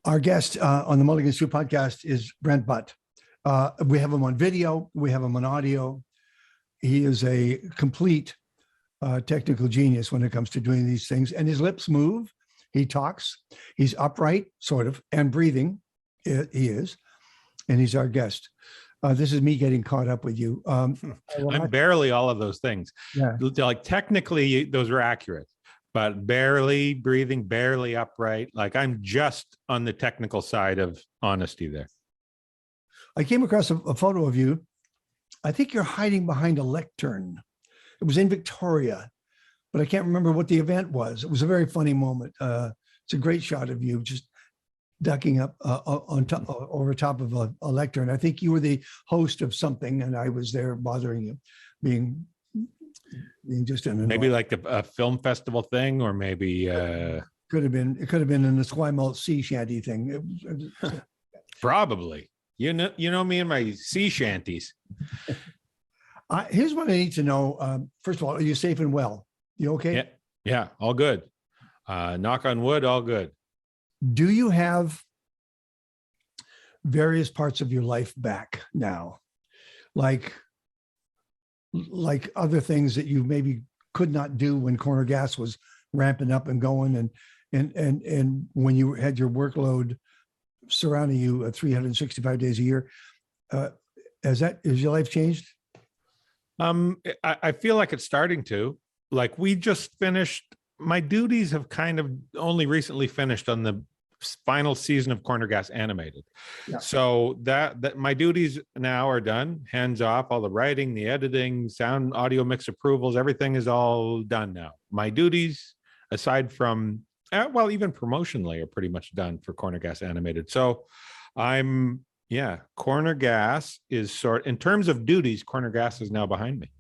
Our guest on the MulliganStew Podcast is Brent Butt. We have him on video. We have him on audio. He is a complete technical genius when it comes to doing these things. And his lips move. He talks. He's upright, sort of, and breathing. He is. And he's our guest. This is me getting caught up with you. I'm barely all of those things. Yeah. Like technically, those are accurate, but barely breathing, barely upright. Like I'm just on the technical side of honesty there. I came across a photo of you. I think you're hiding behind a lectern. It was in Victoria, but I can't remember what the event was. It was a very funny moment. It's a great shot of you just ducking up on top, over top of a lectern. I think you were the host of something, and I was there bothering you, being just an maybe like a film festival thing, or maybe could have been. It could have been an Esquimalt sea shanty thing. Probably. You know me and my sea shanties. Here's what I need to know. First of all, are you safe and well? You okay? Yeah, all good. Knock on wood, all good. Do you have various parts of your life back now? Like other things that you maybe could not do when Corner Gas was ramping up and going, and when you had your workload surrounding you 365 days a year. Has your life changed? I feel like it's starting to. Like we just finished, my duties have kind of only recently finished on the final season of Corner Gas Animated. Yeah. So that my duties now are done, hands off, all the writing, the editing, sound, audio mix approvals, everything is all done now. My duties, aside from, well, even promotionally, are pretty much done for Corner Gas Animated. So Corner Gas is in terms of duties, Corner Gas is now behind me.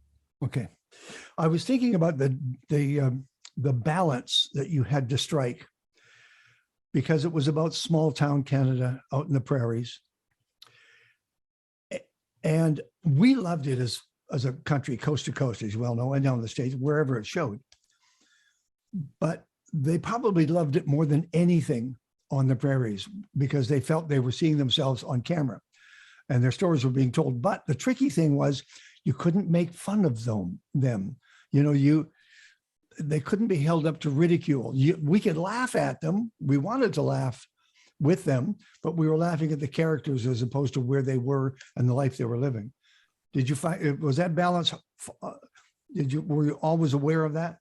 Okay. I was thinking about the balance that you had to strike, because it was about small town Canada out in the prairies. And we loved it as a country, coast to coast, as you well know, and down the States, wherever it showed. But they probably loved it more than anything on the prairies, because they felt they were seeing themselves on camera and their stories were being told. But the tricky thing was you couldn't make fun of them. They couldn't be held up to ridicule. We could laugh at them. We wanted to laugh with them, but we were laughing at the characters as opposed to where they were and the life they were living. Did you find, was that balance? Were you always aware of that?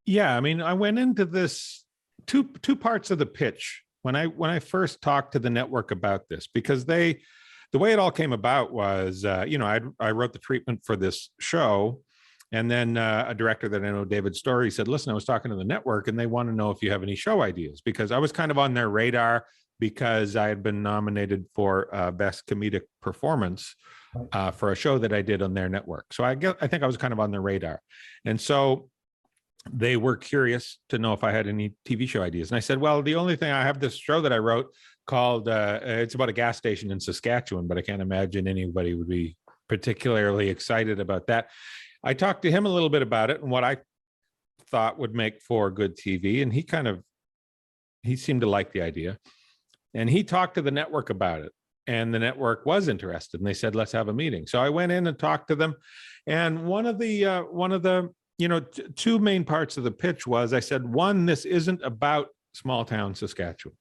Yeah. I mean, I went into this two parts of the pitch when I first talked to the network about this, because the way it all came about was, I wrote the treatment for this show. And then a director that I know, David Story, said, listen, I was talking to the network and they want to know if you have any show ideas, because I was kind of on their radar because I had been nominated for Best Comedic Performance for a show that I did on their network. So I think I was kind of on their radar. And so they were curious to know if I had any TV show ideas. And I said, well, the only thing, I have this show that I wrote called, it's about a gas station in Saskatchewan, but I can't imagine anybody would be particularly excited about that. I talked to him a little bit about it and what I thought would make for good TV. And he seemed to like the idea. And he talked to the network about it. And the network was interested. And they said, let's have a meeting. So I went in and talked to them. And one of the two main parts of the pitch was, I said, one, this isn't about small town Saskatchewan.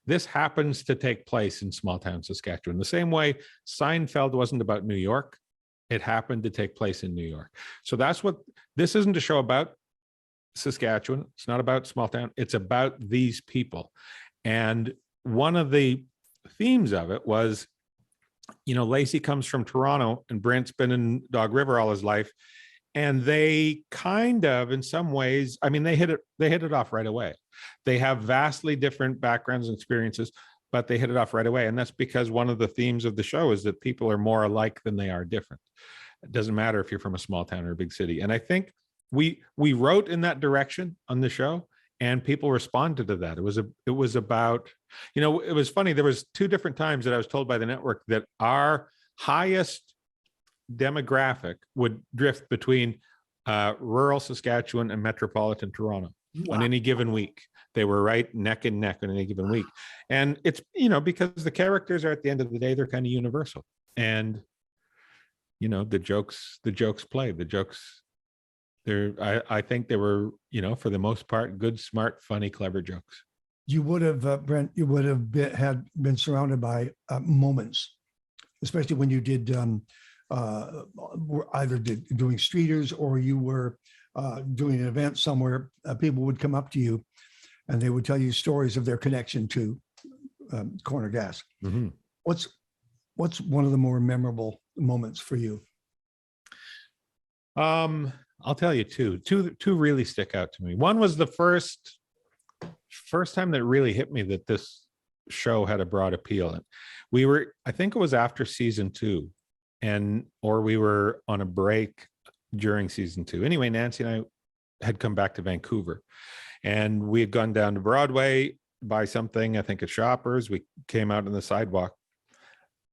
This happens to take place in small town Saskatchewan. The same way Seinfeld wasn't about New York. It happened to take place in New York. So that's what, this isn't a show about Saskatchewan. It's not about small town. It's about these people. And one of the themes of it was, Lacey comes from Toronto and Brent's been in Dog River all his life. And they kind of, in some ways, I mean, they hit it off right away. They have vastly different backgrounds and experiences, but they hit it off right away. And that's because one of the themes of the show is that people are more alike than they are different. It doesn't matter if you're from a small town or a big city. And I think we wrote in that direction on the show, and people responded to that. It was about, it was funny. There was two different times that I was told by the network that our highest demographic would drift between rural Saskatchewan and metropolitan Toronto. on any given week. They were right neck and neck on any given week. And it's, because the characters are, at the end of the day, they're kind of universal. And, the jokes play, I think they were, for the most part, good, smart, funny, clever jokes. You would have, Brent, you would have been surrounded by moments, especially when you did either doing streeters or you were doing an event somewhere. People would come up to you and they would tell you stories of their connection to Corner Gas. Mm-hmm. What's one of the more memorable moments for you? I'll tell you two really stick out to me. One was the first time that it really hit me that this show had a broad appeal. And I think it was after season 2, or we were on a break during season 2. Anyway, Nancy and I had come back to Vancouver and we had gone down to Broadway, buy something, I think at Shoppers. We came out on the sidewalk.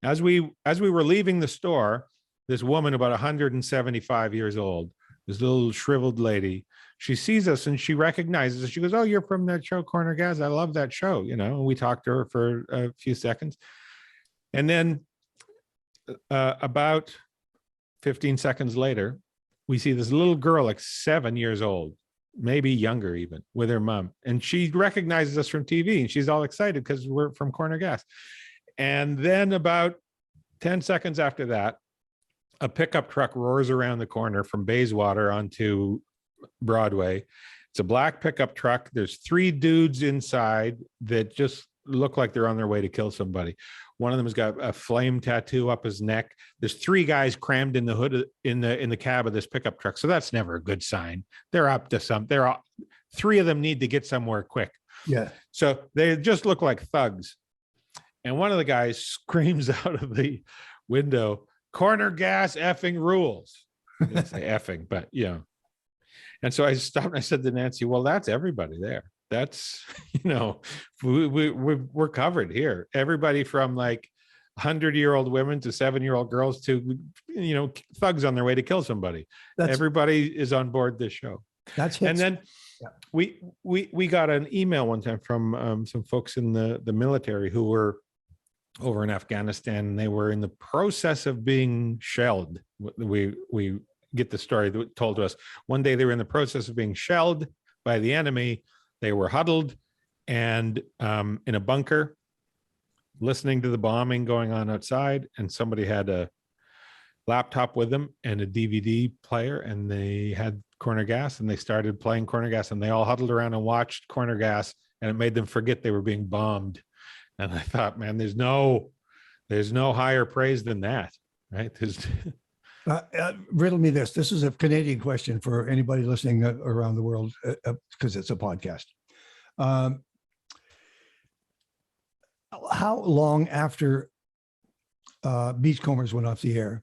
As we were leaving the store, this woman about 175 years old, this little shriveled lady, she sees us and she recognizes us. She goes, "Oh, you're from that show, Corner Gas. I love that show." And we talked to her for a few seconds. And then about 15 seconds later, we see this little girl, like 7 years old, maybe younger even, with her mom. And she recognizes us from TV and she's all excited because we're from Corner Gas. And then about 10 seconds after that, a pickup truck roars around the corner from Bayswater onto Broadway. It's a black pickup truck. There's 3 dudes inside that just look like they're on their way to kill somebody. One of them has got a flame tattoo up his neck. There's 3 guys crammed in the hood in the cab of this pickup truck. So that's never a good sign. They're up to something. 3 of them need to get somewhere quick. Yeah. So they just look like thugs. And one of the guys screams out of the window, "Corner Gas effing rules." I didn't say effing, but And so I stopped and I said to Nancy, "Well, that's everybody there. That's, we're covered here. Everybody from like 100-year-old women to 7-year-old girls to, thugs on their way to kill somebody. Everybody is on board this show." And then we got an email one time from some folks in the military who were over in Afghanistan, and they were in the process of being shelled. We get the story told to us. One day they were in the process of being shelled by the enemy. They were huddled and in a bunker, listening to the bombing going on outside. And somebody had a laptop with them and a DVD player, and they had Corner Gas, and they started playing Corner Gas, and they all huddled around and watched Corner Gas, and it made them forget they were being bombed. And I thought, man, there's no higher praise than that, right? Riddle me this. This is a Canadian question for anybody listening around the world because it's a podcast. How long after Beachcombers went off the air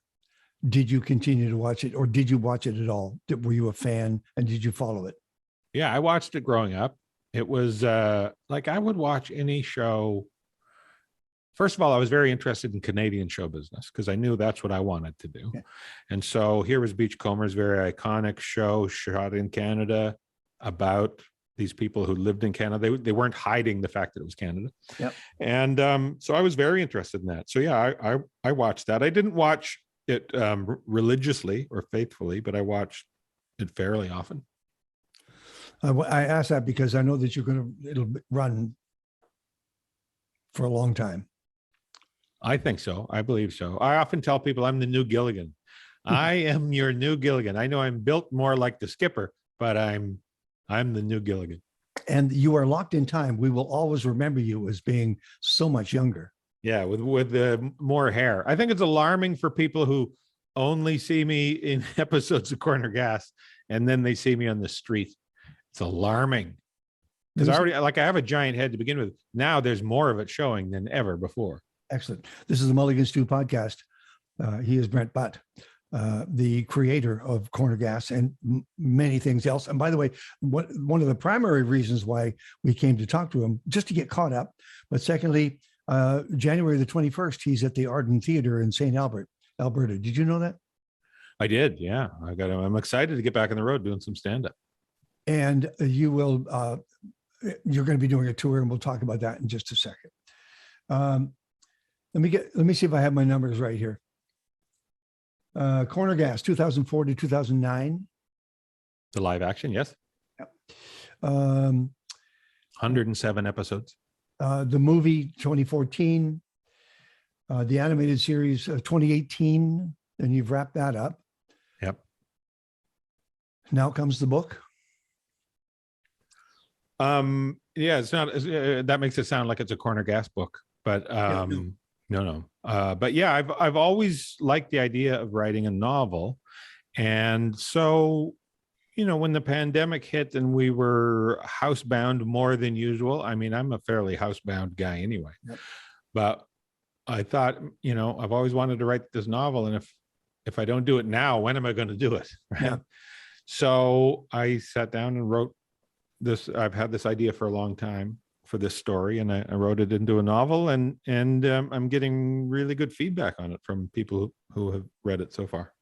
did you continue to watch it, or did you watch it at all? Were you a fan, and did you follow it? Yeah, I watched it growing up. It was like I would watch any show. First of all, I was very interested in Canadian show business because I knew that's what I wanted to do. Yeah. And so here was Beachcombers, very iconic show shot in Canada about these people who lived in Canada. They weren't hiding the fact that it was Canada. Yep. And so I was very interested in that. So yeah, I watched that. I didn't watch it religiously or faithfully, but I watched it fairly often. I asked that because I know that it'll run for a long time. I think so. I believe so. I often tell people I'm the new Gilligan. I am your new Gilligan. I know I'm built more like the skipper, but I'm the new Gilligan. And you are locked in time. We will always remember you as being so much younger. Yeah, with the more hair. I think it's alarming for people who only see me in episodes of Corner Gas and then they see me on the street. It's alarming. Because I have a giant head to begin with. Now there's more of it showing than ever before. Excellent. This is the MulliganStew Podcast. He is Brent Butt, the creator of Corner Gas and many things else. And by the way, one of the primary reasons why we came to talk to him, just to get caught up. But secondly, January the 21st, he's at the Arden Theater in St. Albert, Alberta. Did you know that? I did. Yeah. I'm excited to get back on the road doing some stand-up. and you will. You're going to be doing a tour, and we'll talk about that in just a second. Let me see if I have my numbers right here. Corner Gas, 2004 to 2009. The live action, yes. Yep. 107 episodes. The movie 2014, the animated series 2018, and you've wrapped that up. Yep. Now comes the book. Yeah, it's not. That makes it sound like it's a Corner Gas book, but no. But yeah, I've always liked the idea of writing a novel, and so when the pandemic hit and we were housebound more than usual. I mean, I'm a fairly housebound guy anyway, yep. But I thought, I've always wanted to write this novel, and if I don't do it now, when am I going to do it? Right? Yeah. So I sat down and wrote this. I've had this idea for a long time for this story, and I wrote it into a novel, and I'm getting really good feedback on it from people who have read it so far.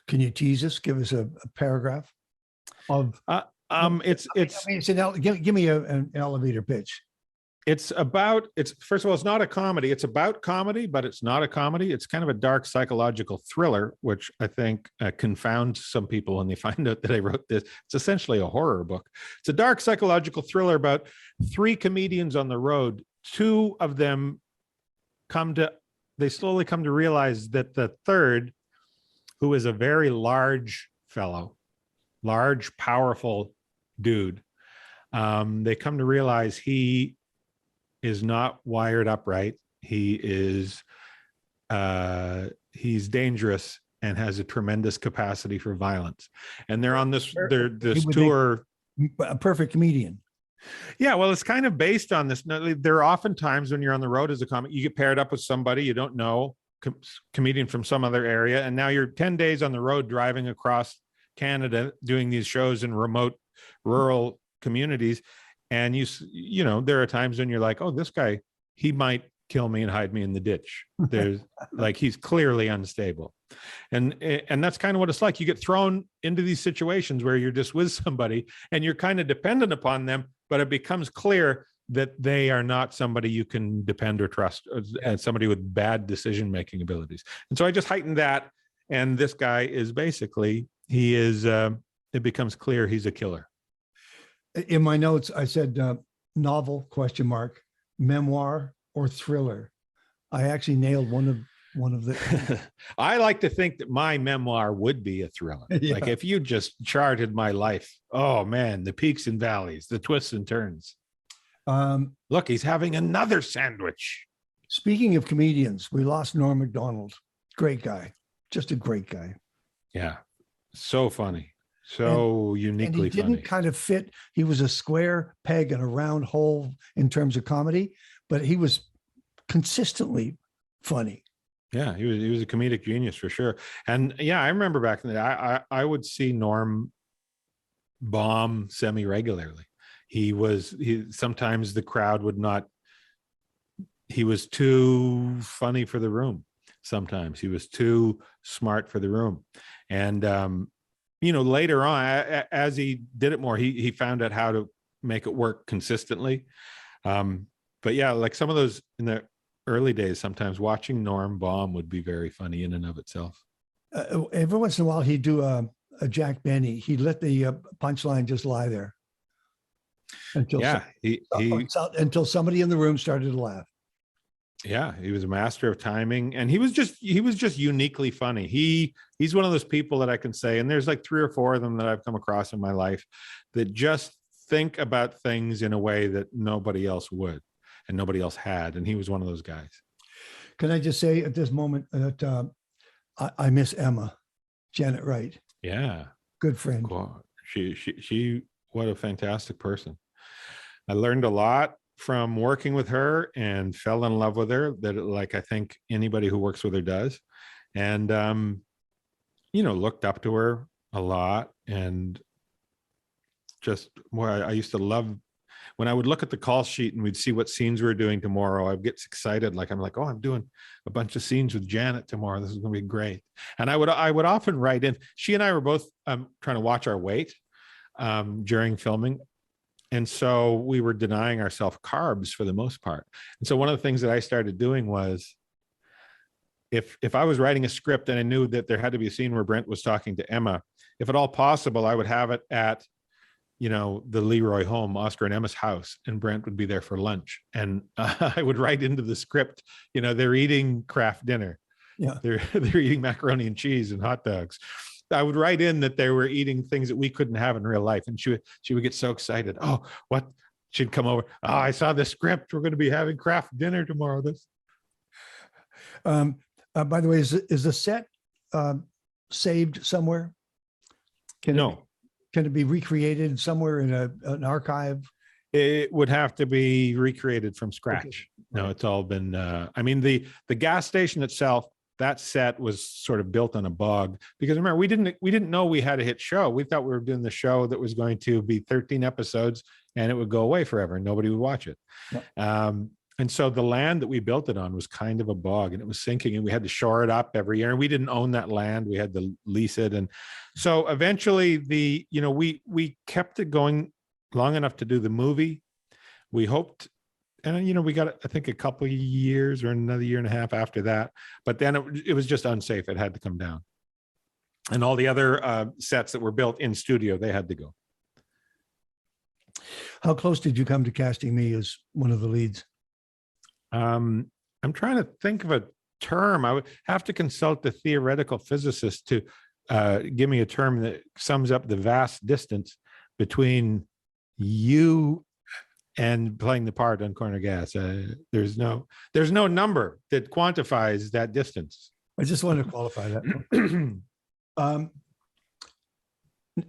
Can you tease us? Give us a paragraph of. It's. Give me an elevator pitch. First of all, it's not a comedy. It's about comedy, but it's not a comedy. It's kind of a dark psychological thriller, which I think confounds some people when they find out that I wrote this. It's essentially a horror book. It's a dark psychological thriller about 3 comedians on the road. 2 of them slowly come to realize that the third, who is a very large fellow, large, powerful dude, they come to realize he is not wired up right. He's dangerous and has a tremendous capacity for violence. And they're on this tour. A perfect comedian. Yeah, well, it's kind of based on this. There are often times when you're on the road as a comic, you get paired up with somebody you don't know, comedian from some other area, and now you're 10 days on the road driving across Canada doing these shows in remote rural communities. And there are times when you're like, oh, this guy, he might kill me and hide me in the ditch. There's he's clearly unstable. And that's kind of what it's like. You get thrown into these situations where you're just with somebody and you're kind of dependent upon them, but it becomes clear that they are not somebody you can depend or trust, and somebody with bad decision-making abilities. And so I just heightened that. And this guy is basically, it becomes clear he's a killer. In my notes, I said novel, ? Memoir or thriller. I actually nailed one of the. I like to think that my memoir would be a thriller. Yeah. Like if you just charted my life, oh man, the peaks and valleys, the twists and turns. Look, he's having another sandwich. Speaking of comedians, we lost Norm Macdonald. Great guy. Just a great guy. Yeah. So funny. So uniquely funny. He didn't kind of fit. He was a square peg in a round hole in terms of comedy, but he was consistently funny. Yeah, he was a comedic genius for sure. And yeah, I remember back in the day, I would see Norm bomb semi-regularly. Sometimes the crowd would not. He was too funny for the room. Sometimes he was too smart for the room, and later on, as he did it more, he found out how to make it work consistently. But yeah, like some of those in the early days, sometimes watching Norm bomb would be very funny in and of itself. Every once in a while, he'd do a Jack Benny. He'd let the punchline just lie there until somebody in the room started to laugh. Yeah, he was a master of timing, and he was just uniquely funny. He's one of those people that I can say, and there's like 3 or 4 of them that I've come across in my life that just think about things in a way that nobody else would and nobody else had, and he was one of those guys. Can I just say at this moment that I miss Emma, Janet Wright. Yeah, good friend. Cool. She what a fantastic person. I learned a lot from working with her and fell in love with her, that like I think anybody who works with her does, and looked up to her a lot. And just I used to love when I would look at the call sheet and we'd see what scenes we were doing tomorrow. I'd get excited, I'm like, oh, I'm doing a bunch of scenes with Janet tomorrow, this is going to be great. And I would often write in. She and I were both trying to watch our weight. during filming. And so we were denying ourselves carbs for the most part. And so one of the things that I started doing was, if I was writing a script and I knew that there had to be a scene where Brent was talking to Emma, if at all possible, I would have it at, the Leroy home, Oscar and Emma's house, and Brent would be there for lunch. And I would write into the script, they're eating Kraft dinner. Yeah. They're eating macaroni and cheese and hot dogs. I would write in that they were eating things that we couldn't have in real life. And she would get so excited. Oh, what? She'd come over. Oh, I saw the script. We're going to be having Kraft dinner tomorrow. By the way, is the set saved somewhere? No. Can it be recreated somewhere in an archive? It would have to be recreated from scratch. Okay. No, it's all been, the gas station itself, that set was sort of built on a bog, because remember, we didn't know we had a hit show. We thought we were doing the show that was going to be 13 episodes and it would go away forever and nobody would watch it. Yeah. And so the land that we built it on was kind of a bog, and it was sinking, and we had to shore it up every year. And we didn't own that land. We had to lease it. And so eventually we kept it going long enough to do the movie. We hoped, and we got, I think, a couple of years or another year and a half after that, but then it was just unsafe. It had to come down. And all the other sets that were built in studio, they had to go. How close did you come to casting me as one of the leads? I'm trying to think of a term. I would have to consult the theoretical physicist to give me a term that sums up the vast distance between you and playing the part on Corner Gas. There's no number that quantifies that distance. I just wanted to qualify that.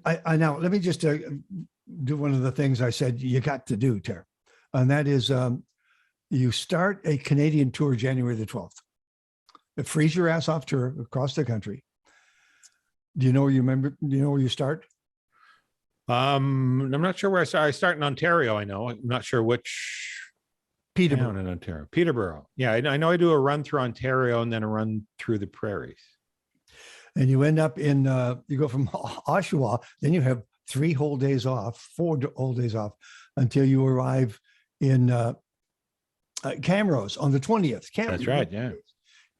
I now let me just do one of the things I said you got to do, Tara, and that is you start a Canadian tour January the 12th. Freeze your ass off tour across the country. Do you know where you start? I'm not sure where I start. I start in Ontario. I know. I'm not sure which Peterborough. Town in Ontario. Peterborough. Yeah, I know. I do a run through Ontario and then a run through the prairies. And you end up in. You go from Oshawa, then you have 4 whole days off until you arrive in Camrose on the 20th. That's right. Yeah.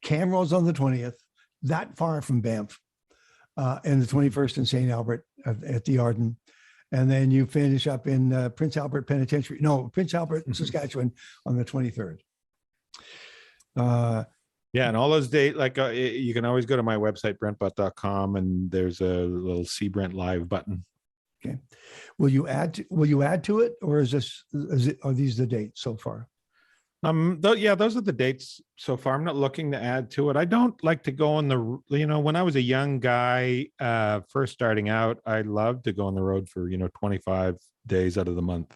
Camrose on the 20th, that far from Banff, and the 21st in St. Albert at the Arden. And then you finish up in Prince Albert Penitentiary. No, Prince Albert, Saskatchewan on the 23rd. Yeah, and all those dates, you can always go to my website, brentbutt.com, and there's a little See Brent Live button. Okay. Will you add to it, or are these the dates so far? Those are the dates so far. I'm not looking to add to it. I don't like to go on the, when I was a young guy, first starting out, I loved to go on the road for, 25 days out of the month.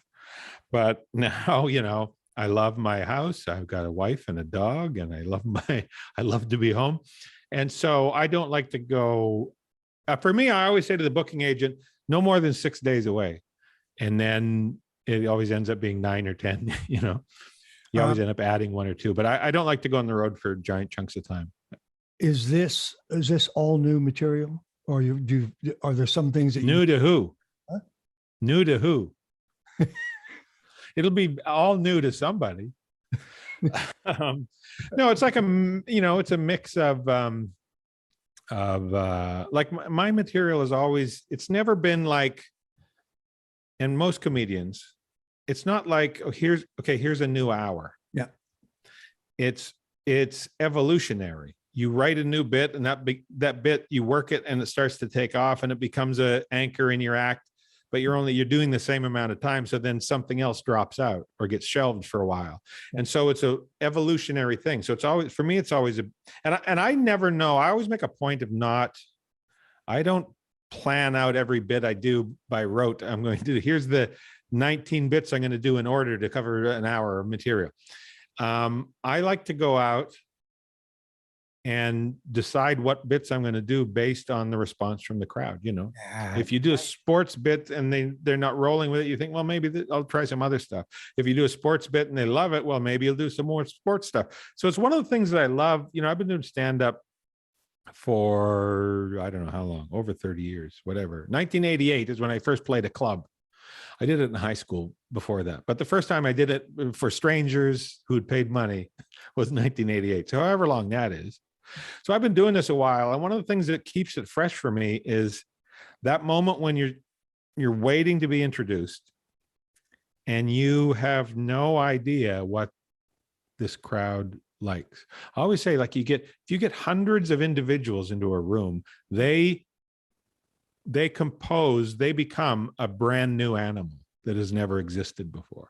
But now, I love my house. I've got a wife and a dog, and I love to be home. And so I don't like to go, for me, I always say to the booking agent, no more than 6 days away. And then it always ends up being 9 or 10, You always end up adding 1 or 2, but I don't like to go on the road for giant chunks of time. Is this all new material, or are there some things that new to who? Huh? New to who? It'll be all new to somebody. No, it's like it's a mix of like my material is always. It's never been like, and most comedians, it's not like, here's a new hour. Yeah. It's evolutionary. You write a new bit, and that bit, you work it, and it starts to take off, and it becomes an anchor in your act, but you're doing the same amount of time. So then something else drops out or gets shelved for a while. And so it's a evolutionary thing. So it's always, for me, it's always and I never know. I always make a point of I don't plan out every bit I do by rote. I'm going to do, here's the 19 bits I'm going to do in order to cover an hour of material. I like to go out and decide what bits I'm going to do based on the response from the crowd. If you do a sports bit and they're not rolling with it, you think, well, maybe I'll try some other stuff. If you do a sports bit and they love it, well, maybe you'll do some more sports stuff. So it's one of the things that I love. I've been doing stand-up for, I don't know how long, over 30 years, whatever. 1988 is when I first played a club. I did it in high school before that. But the first time I did it for strangers who'd paid money was 1988. So however long that is. So I've been doing this a while. And one of the things that keeps it fresh for me is that moment when you're waiting to be introduced and you have no idea what this crowd likes. I always say, like, if you get hundreds of individuals into a room, they become a brand new animal that has never existed before.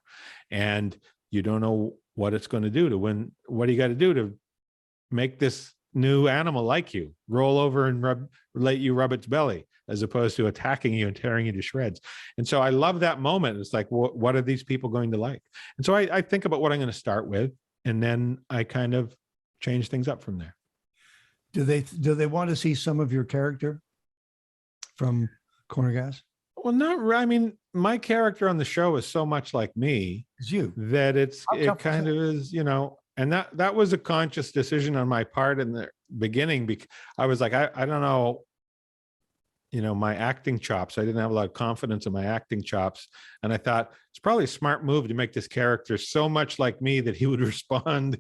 And you don't know what it's going to do to win. What do you got to do to make this new animal like you, roll over and let you rub its belly, as opposed to attacking you and tearing you to shreds? And so I love that moment. It's like, what are these people going to like? And so I think about what I'm going to start with, and then I kind of change things up from there. Do they want to see some of your character from Corner Gas? Well, not really. I mean, my character on the show is so much like me. It's you. That it kind of is, and that was a conscious decision on my part in the beginning, because I was like, I don't know, my acting chops. I didn't have a lot of confidence in my acting chops. And I thought it's probably a smart move to make this character so much like me that he would respond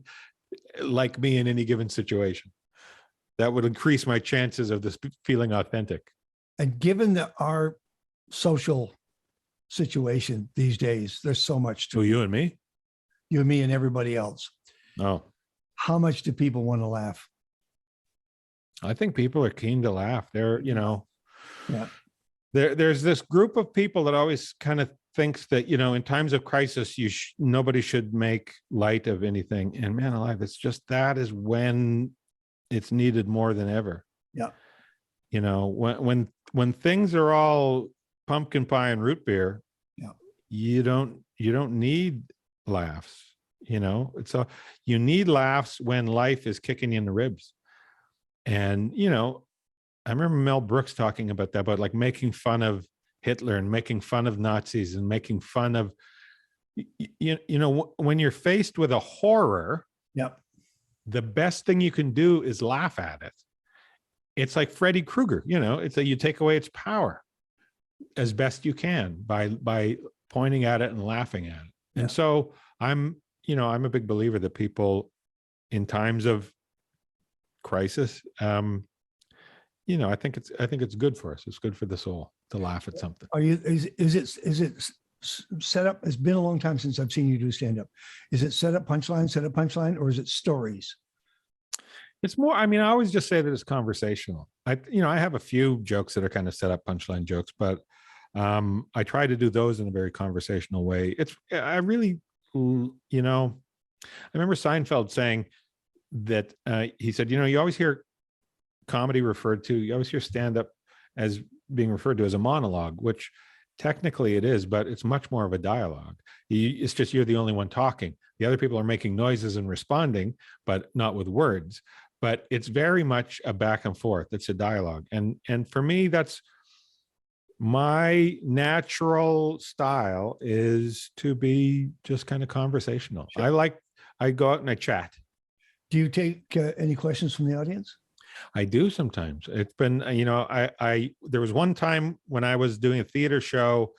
like me in any given situation. That would increase my chances of this feeling authentic. And given our social situation these days, there's so much to you and me, and everybody else. Oh, how much do people want to laugh? I think people are keen to laugh. Yeah. There's this group of people that always kind of thinks that, in times of crisis, nobody should make light of anything. And man alive, it's just, that is when it's needed more than ever. Yeah. When things are all pumpkin pie and root beer, yeah, you don't need laughs. You need laughs when life is kicking you in the ribs. And, I remember Mel Brooks talking about that, about like making fun of Hitler and making fun of Nazis and making fun of, when you're faced with a horror, yep, the best thing you can do is laugh at it. It's like Freddy Krueger, it's that you take away its power as best you can by pointing at it and laughing at it. Yeah. And so I'm a big believer that people in times of crisis, I think it's good for us. It's good for the soul to laugh at something. Is it set up? It's been a long time since I've seen you do stand up. Is it set up punchline, or is it stories? It's more, I always just say that it's conversational. I have a few jokes that are kind of set up punchline jokes, but I try to do those in a very conversational way. I remember Seinfeld saying that he said, you always hear comedy you always hear stand-up as being referred to as a monologue, which technically it is, but it's much more of a dialogue. It's just you're the only one talking. The other people are making noises and responding, but not with words. But it's very much a back and forth. It's a dialogue. And for me, that's my natural style, is to be just kind of conversational. Sure. I go out and I chat. Do you take any questions from the audience? I do sometimes. It's been, there was one time when I was doing a theater show.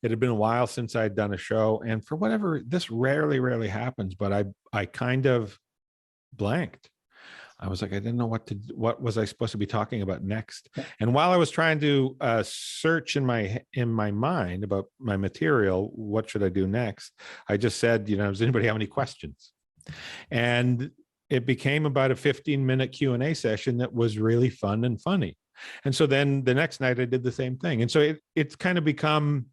It had been a while since I'd done a show. And for whatever, this rarely happens, but I kind of blanked. I was like, I didn't know what was I supposed to be talking about next. And while I was trying to search in my mind about my material, what should I do next? I just said, does anybody have any questions? And it became about a 15-minute Q&A session that was really fun and funny. And so then the next night I did the same thing. And so it's kind of become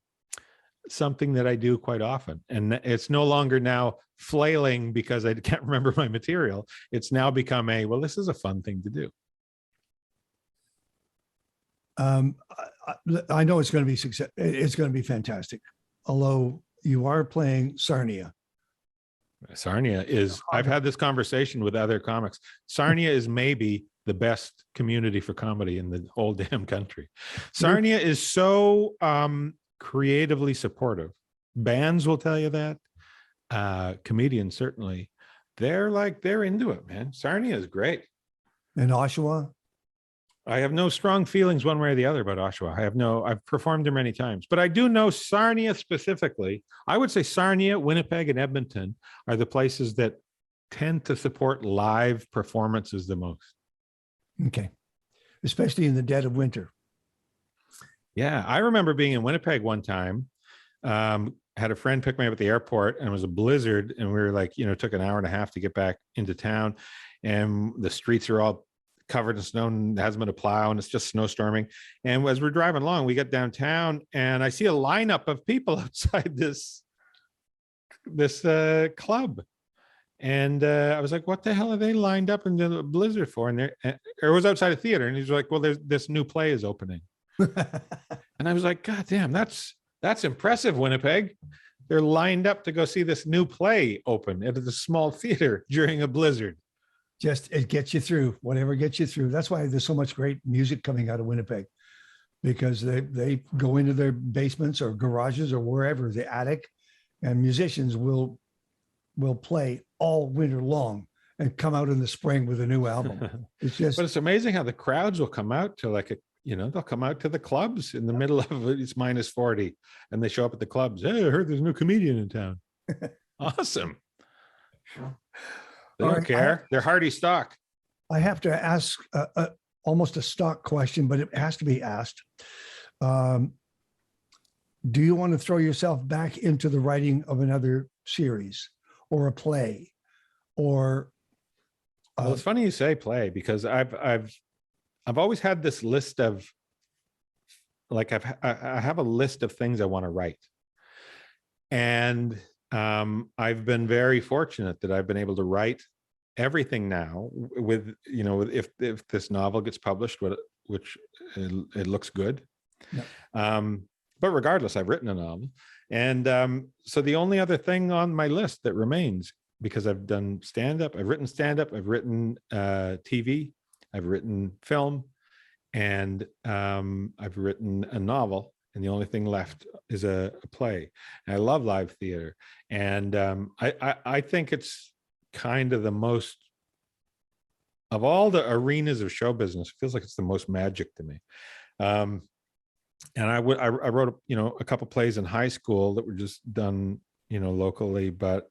something that I do quite often. And it's no longer now flailing because I can't remember my material. It's now become this is a fun thing to do. I know it's going to be success. It's going to be fantastic. Although you are playing Sarnia. Sarnia is, I've had this conversation with other comics. Sarnia is maybe the best community for comedy in the whole damn country. Sarnia is so creatively supportive. Bands will tell you that. Comedians, certainly. They're into it, man. Sarnia is great. And Oshawa? I have no strong feelings one way or the other about Oshawa. I've performed there many times, but I do know Sarnia specifically. I would say Sarnia, Winnipeg, and Edmonton are the places that tend to support live performances the most. Okay. Especially in the dead of winter. Yeah. I remember being in Winnipeg one time. Had a friend pick me up at the airport, and it was a blizzard, and we were like, took an hour and a half to get back into town, and the streets are all covered in snow and there hasn't been a plow and it's just snowstorming. And as we're driving along, we get downtown and I see a lineup of people outside this club. And I was like, what the hell are they lined up in the blizzard for? And it was outside a theater. And he's like, well, this new play is opening. And I was like, God damn, that's impressive, Winnipeg. They're lined up to go see this new play open at a small theater during a blizzard. Just it gets you through, whatever gets you through. That's why there's so much great music coming out of Winnipeg, because they go into their basements or garages or wherever, the attic, and musicians will play all winter long and come out in the spring with a new album. It's just, but it's amazing how the crowds will come out to they'll come out to the clubs in the middle of it's minus 40 and they show up at the clubs. Hey, I heard there's a new comedian in town. Awesome. They don't care. They're hardy stock. I have to ask almost a stock question, but it has to be asked. Do you want to throw yourself back into the writing of another series or a play? Or well, it's funny you say play, because I've always had this list of I have a list of things I want to write, and I've been very fortunate that I've been able to write everything now with, if this novel gets published, which it looks good. Yeah. But regardless, I've written a novel. And so the only other thing on my list that remains, because I've done stand-up, I've written TV, I've written film, and I've written a novel. And the only thing left is a play. And I love live theater. And I think it's kind of the most, of all the arenas of show business, it feels like it's the most magic to me. And I wrote, a couple plays in high school that were just done, locally. But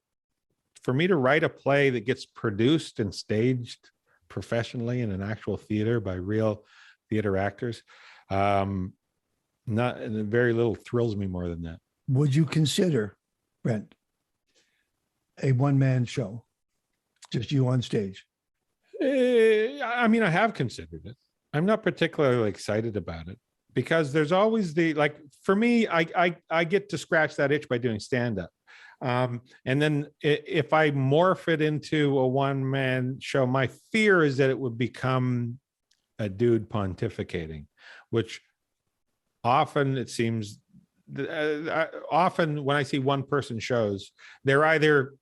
for me to write a play that gets produced and staged professionally in an actual theater by real theater actors, very little thrills me more than that. Would you consider, Brent, a one-man show, just you on stage? I mean, I have considered it. I'm not particularly excited about it, because there's always for me, I get to scratch that itch by doing stand-up. And then if I morph it into a one-man show, my fear is that it would become a dude pontificating, which often it seems, often when I see one-person shows, they're either,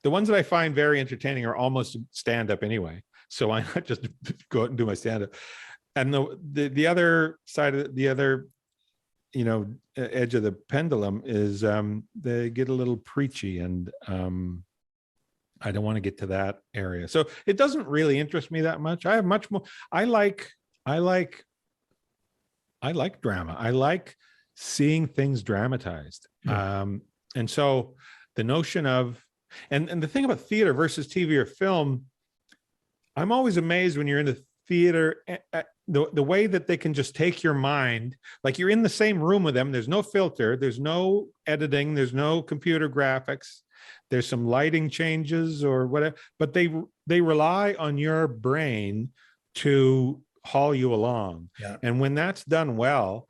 the ones that I find very entertaining are almost stand-up anyway. So why not just go out and do my stand-up? And the other side of the other, edge of the pendulum is they get a little preachy, and I don't want to get to that area. So it doesn't really interest me that much. I have much more. I like drama. I like seeing things dramatized. Yeah. And so the notion of, and the thing about theater versus TV or film, I'm always amazed when you're in the theater, the way that they can just take your mind, like you're in the same room with them. There's no filter, there's no editing, there's no computer graphics, there's some lighting changes or whatever, but they rely on your brain to haul you along. Yeah. And when that's done well,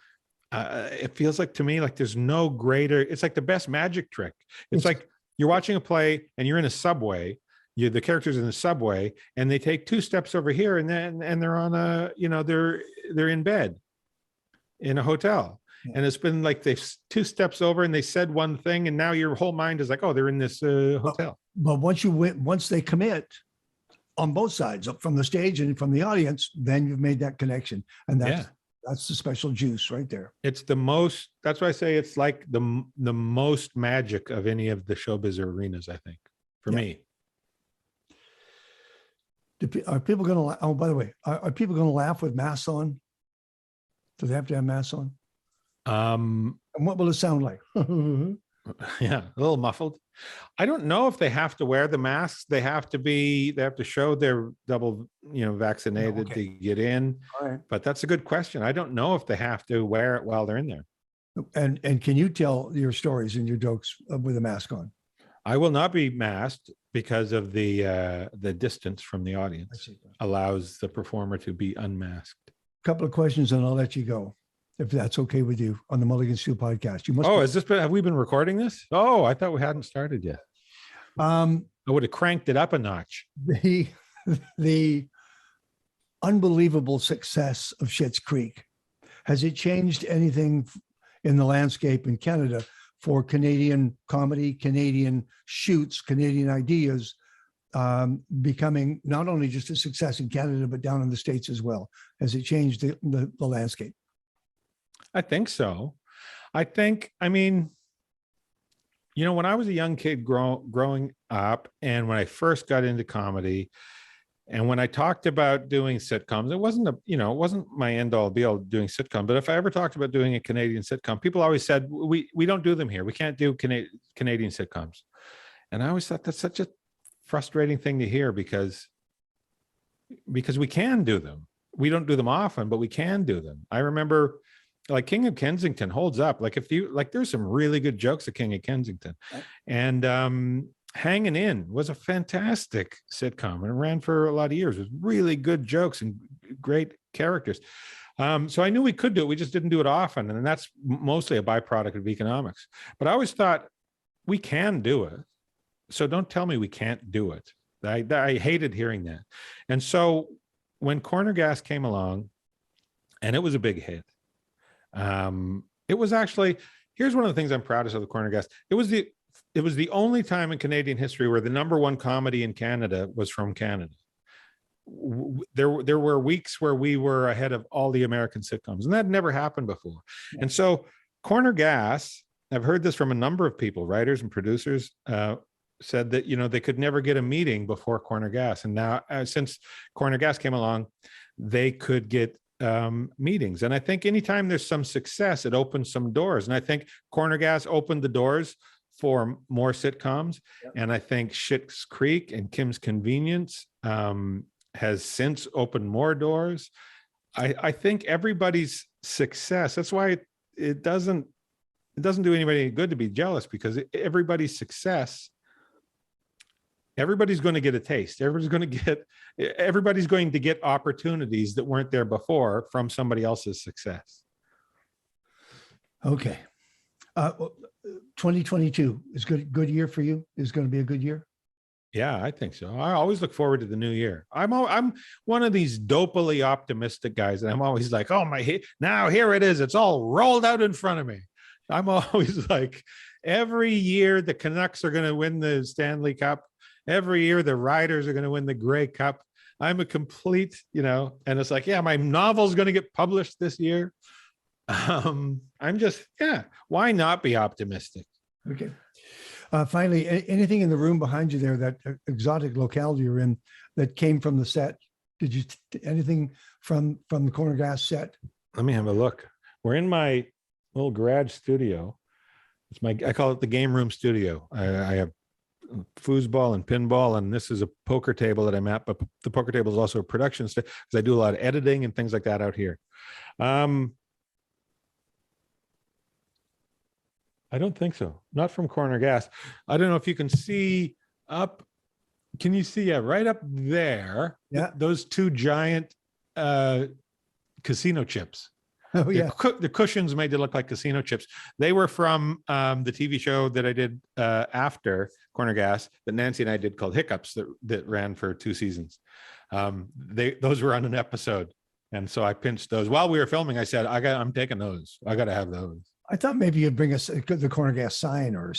it feels like to me, like there's no greater, it's like the best magic trick. It's like you're watching a play and you're in a subway, the characters in the subway, and they take 2 steps over here, and they're on they're in bed in a hotel. Yeah. And it's been like they've 2 steps over and they said one thing, and now your whole mind is like, oh, they're in this hotel. But once they commit on both sides, from the stage and from the audience, then you've made that connection. And that's the special juice right there. It's the most, that's why I say it's like the most magic of any of the showbiz arenas, I think, for me. Are people going to? Oh, by the way, are people going to laugh with masks on? Do they have to have masks on? And what will it sound like? Yeah, a little muffled. I don't know if they have to wear the masks. They have to show they're double, vaccinated to get in. All right. But that's a good question. I don't know if they have to wear it while they're in there. And can you tell your stories and your jokes with a mask on? I will not be masked because of the distance from the audience allows the performer to be unmasked. A couple of questions and I'll let you go, if that's okay with you, on the Mulligan-Stew Podcast. You must. Oh, have we been recording this? Oh, I thought we hadn't started yet. I would have cranked it up a notch. The unbelievable success of Schitt's Creek, has it changed anything in the landscape in Canada for Canadian comedy, Canadian shoots, Canadian ideas, becoming not only just a success in Canada, but down in the States as well? Has it changed the landscape? I think so. I mean, when I was a young kid growing up, and when I first got into comedy, and when I talked about doing sitcoms, it wasn't my end all be all doing sitcom. But if I ever talked about doing a Canadian sitcom, people always said, we don't do them here. We can't do Canadian sitcoms. And I always thought that's such a frustrating thing to hear because we can do them. We don't do them often, but we can do them. I remember like King of Kensington holds up. Like there's some really good jokes at King of Kensington. And Hanging In was a fantastic sitcom and it ran for a lot of years with really good jokes and great characters. So I knew we could do it. We just didn't do it often. And that's mostly a byproduct of economics. But I always thought we can do it. So don't tell me we can't do it. I hated hearing that. And so when Corner Gas came along, and it was a big hit, it was actually, here's one of the things I'm proudest of the Corner Gas. It was the only time in Canadian history where the number one comedy in Canada was from Canada. There were weeks where we were ahead of all the American sitcoms, and that had never happened before. Yeah. And so Corner Gas, I've heard this from a number of people, writers and producers, said that, they could never get a meeting before Corner Gas. And now since Corner Gas came along, they could get meetings. And I think anytime there's some success, it opens some doors. And I think Corner Gas opened the doors for more sitcoms. Yep. And I think Schitt's Creek and Kim's Convenience has since opened more doors. I think everybody's success, that's why it doesn't do anybody any good to be jealous, because everybody's success, everybody's going to get a taste. Everybody's going to get opportunities that weren't there before from somebody else's success. Okay. 2022 is good year for you? Is going to be a good year? Yeah, I think so. I always look forward to the new year. I'm one of these dopily optimistic guys, and I'm always like, oh my, now here it is. It's all rolled out in front of me. I'm always like, every year the Canucks are going to win the Stanley Cup. Every year the Riders are going to win the Grey Cup. I'm a complete, and it's like, yeah, my novel's going to get published this year. I'm just, why not be optimistic? Okay. Finally, anything in the room behind you there, that exotic locale you're in, that came from the set? Did you anything from the Corner Gas set? Let me have a look. We're in my little garage studio. I call it the game room studio. I have foosball and pinball, and this is a poker table that I'm at, but the poker table is also a production studio because I do a lot of editing and things like that out here. I don't think so. Not from Corner Gas. I don't know if you can see up. Can you see? Yeah, right up there. Yeah. Those two giant casino chips. Oh, yeah. The cushions made to look like casino chips. They were from the TV show that I did after Corner Gas that Nancy and I did called Hiccups that ran for 2 seasons. Those were on an episode. And so I pinched those while we were filming. I said, I'm taking those. I got to have those. I thought maybe you'd bring us the Corner Gas sign or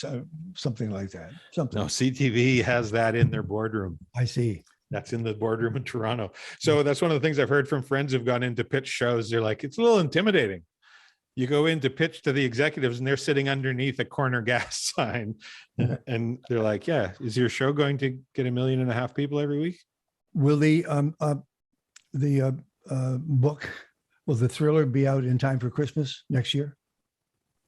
something like that. Something. No, CTV has that in their boardroom. I see. That's in the boardroom in Toronto. So that's one of the things I've heard from friends who've gone into pitch shows. They're like, it's a little intimidating. You go in to pitch to the executives and they're sitting underneath a Corner Gas sign. And they're like, yeah, is your show going to get 1.5 million people every week? Will the book, will the thriller be out in time for Christmas next year?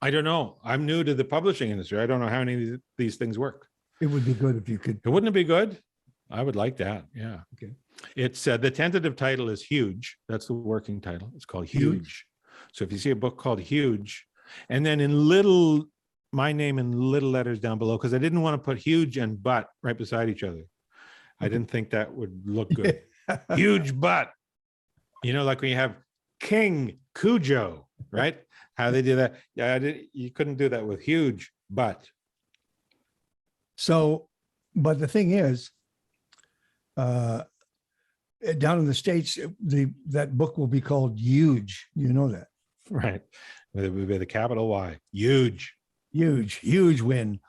I don't know. I'm new to the publishing industry. I don't know how any of these things work. It would be good if you could. Wouldn't it be good? I would like that. Yeah. Okay. It's the tentative title is Huge. That's the working title. It's called Huge. So if you see a book called Huge, and then my name in little letters down below, because I didn't want to put Huge and Butt right beside each other. I didn't think that would look good. Huge Butt. You know, like when you have King Cujo, right? How they do that. Yeah, you couldn't do that with Huge Butt. So, but the thing is, down in the States, that book will be called Huge. You know that. Right. With a capital Y. Huge. Huge win.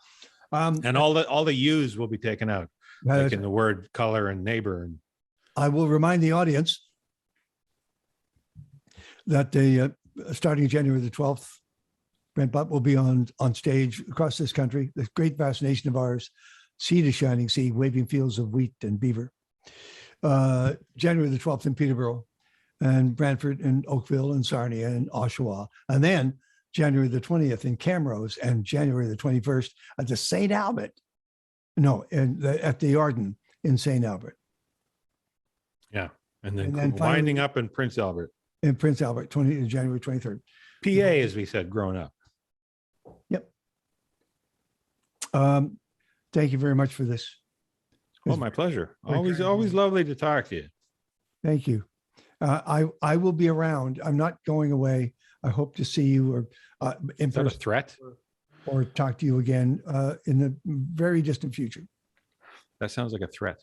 And all the U's will be taken out, like in the word color and neighbor. And I will remind the audience that starting January the 12th, Brent Butt will be on stage across this country, the great vast nation of ours, sea to shining sea, waving fields of wheat and beaver. January the 12th in Peterborough, and Brantford and Oakville and Sarnia and Oshawa. And then January the 20th in Camrose, and January the 21st at the St. Albert. No, at the Arden in St. Albert. Yeah. And then finally, winding up in Prince Albert. In Prince Albert, January 23rd. PA, as we said, growing up. Yep. Thank you very much for this. Oh, my pleasure. Always lovely to talk to you. Thank you. I will be around. I'm not going away. I hope to see you or Is that a threat? or talk to you again in the very distant future. That sounds like a threat.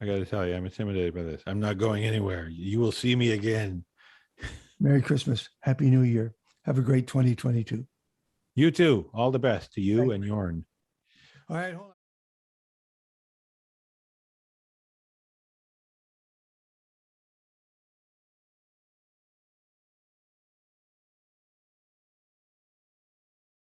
I got to tell you, I'm intimidated by this. I'm not going anywhere. You will see me again. Merry Christmas. Happy New Year. Have a great 2022. You too. All the best to you and Yorn. All right. Hold on.